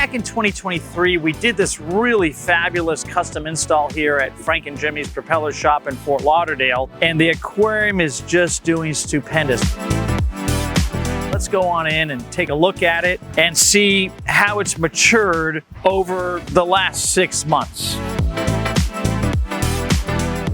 back in 2023, we did this really fabulous custom install here at Frank and Jimmy's Propeller Shop in Fort Lauderdale, and the aquarium is just doing stupendous. Let's go on in and take a look at it and see how it's matured over the last 6 months.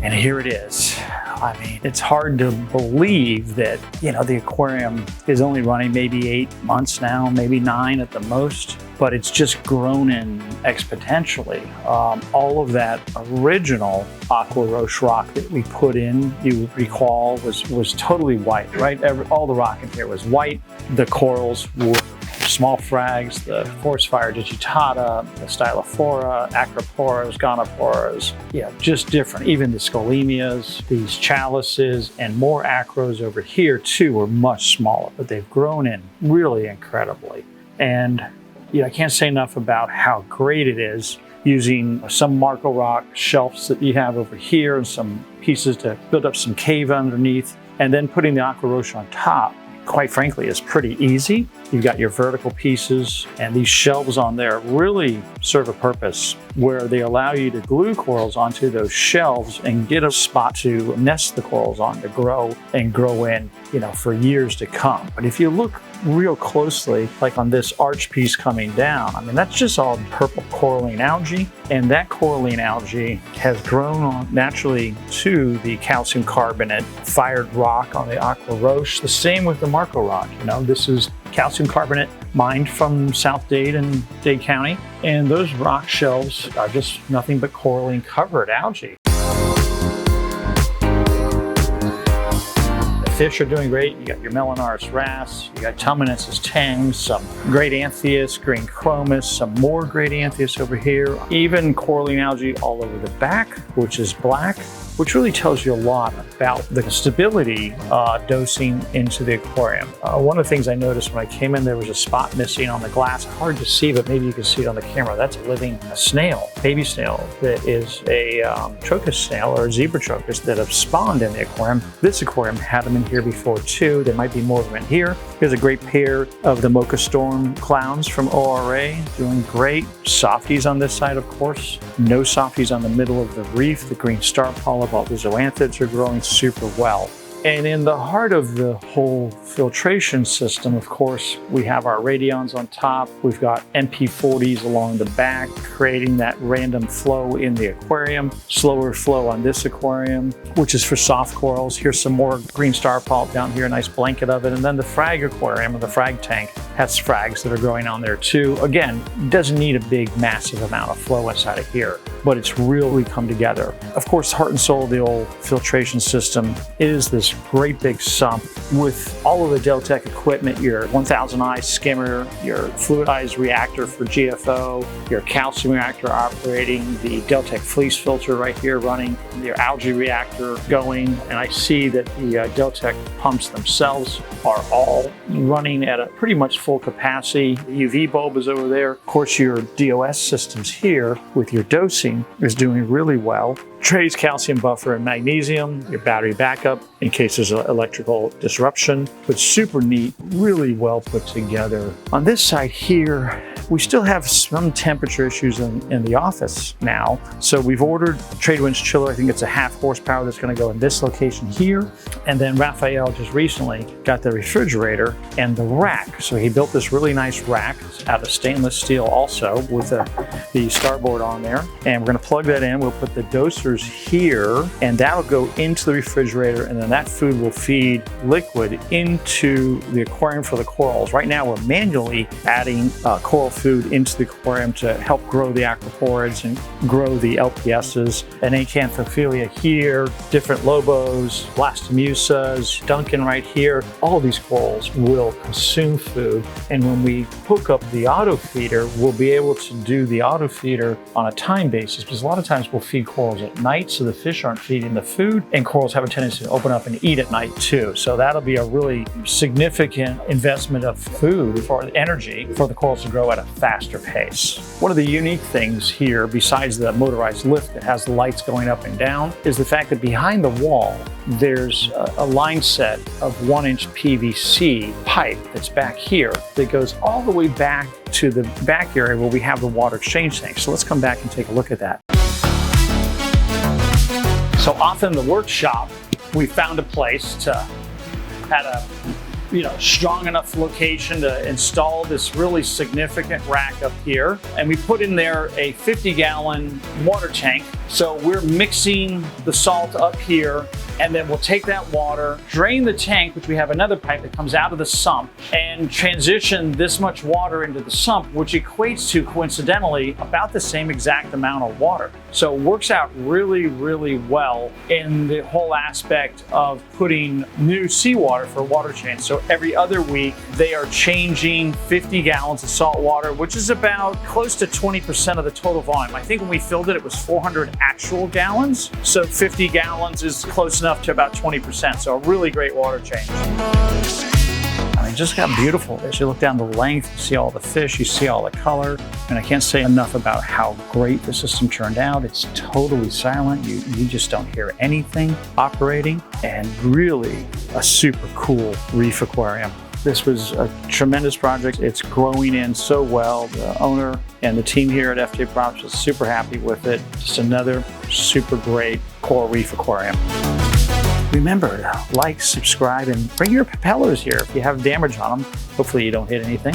And here it is. I mean, it's hard to believe that, the aquarium is only running maybe 8 months now, maybe 9 at the most, but it's just grown in exponentially. All of that original aqua roche rock that we put in, you recall, was totally white, right? All the rock in here was white. The corals were small frags, the forest fire digitata, the stylophora, acroporas, gonoporas, just different. Even the scholemias, these chalices, and more acros over here too were much smaller, but they've grown in really incredibly. And I can't say enough about how great it is using some Marco Rock shelves that you have over here and some pieces to build up some cave underneath, and then putting the aqua roche on top. Quite frankly, is pretty easy. You've got your vertical pieces, and these shelves on there really serve a purpose where they allow you to glue corals onto those shelves and get a spot to nest the corals on to grow and grow in, for years to come. But if you look real closely, like on this arch piece coming down, I mean, that's just all purple coralline algae, and that coralline algae has grown naturally to the calcium carbonate fired rock on the aqua roche. The same with the Marco Rock. This is calcium carbonate mined from South Dade and Dade County, and those rock shelves are just nothing but coralline covered algae. Fish are doing great. You got your Melanaris wrasse, you got Tumminensis tangs, some great Anthias, green chromis, some more great Anthias over here, even coralline algae all over the back, which is black, which really tells you a lot about the stability dosing into the aquarium. One of the things I noticed when I came in, there was a spot missing on the glass. Hard to see, but maybe you can see it on the camera. That's a living snail, baby snail, that is a trochus snail or a zebra trochus that have spawned in the aquarium. This aquarium had them in here before too. There might be more of them in here. Here's a great pair of the Mocha Storm clowns from ORA, doing great. Softies on this side, of course. No softies on the middle of the reef. The green star polyp, all the zoanthids are growing super well. And in the heart of the whole filtration system, of course, we have our radions on top. We've got MP40s along the back, creating that random flow in the aquarium. Slower flow on this aquarium, which is for soft corals. Here's some more green star polyp down here, a nice blanket of it. And then the frag aquarium, or the frag tank, has frags that are growing on there too. Again, doesn't need a big, massive amount of flow inside of here, but it's really come together. Of course, heart and soul of the old filtration system is this great big sump with all of the Deltec equipment, your 1000i skimmer, your fluidized reactor for GFO, your calcium reactor operating, the Deltec fleece filter right here running, your algae reactor going, and I see that the Deltec pumps themselves are all running at a pretty much full capacity. The UV bulb is over there. Of course, your DOS systems here with your dosing is doing really well. Trace calcium buffer and magnesium, your battery backup in case there's an electrical disruption, but super neat, really well put together. On this side here, we still have some temperature issues in the office now. So we've ordered Tradewinds chiller. I think it's a 1/2 horsepower that's gonna go in this location here. And then Raphael just recently got the refrigerator and the rack. So he built this really nice rack out of stainless steel also with the starboard on there. And we're gonna plug that in. We'll put the dosers here and that'll go into the refrigerator, and then that food will feed liquid into the aquarium for the corals. Right now we're manually adding coral food into the aquarium to help grow the aquaporids and grow the LPSs. An Acanthophilia here, different Lobos, Blastomusas, Duncan right here. All of these corals will consume food, and when we hook up the auto feeder, we'll be able to do the auto feeder on a time basis, because a lot of times we'll feed corals at night, so the fish aren't feeding the food, and corals have a tendency to open up and eat at night too. So that'll be a really significant investment of food for energy for the corals to grow at a faster pace. One of the unique things here, besides the motorized lift that has the lights going up and down, is the fact that behind the wall, there's a line set of 1-inch PVC pipe that's back here that goes all the way back to the back area where we have the water exchange tank. So let's come back and take a look at that. So off in the workshop, we found a place to had a strong enough location to install this really significant rack up here. And we put in there a 50-gallon water tank. So we're mixing the salt up here, and then we'll take that water, drain the tank, which we have another pipe that comes out of the sump, and transition this much water into the sump, which equates to, coincidentally, about the same exact amount of water. So it works out really, really well in the whole aspect of putting new seawater for water change. So every other week, they are changing 50 gallons of salt water, which is about close to 20% of the total volume. I think when we filled it, it was 400 actual gallons. So 50 gallons is close enough to about 20%. So a really great water change. I mean, just how beautiful it is. You look down the length, you see all the fish, you see all the color. And I can't say enough about how great the system turned out. It's totally silent. You just don't hear anything operating, and really a super cool reef aquarium. This was a tremendous project. It's growing in so well. The owner and the team here at FJ Props is super happy with it. Just another super great coral reef aquarium. Remember to like, subscribe, and bring your propellers here if you have damage on them. Hopefully you don't hit anything.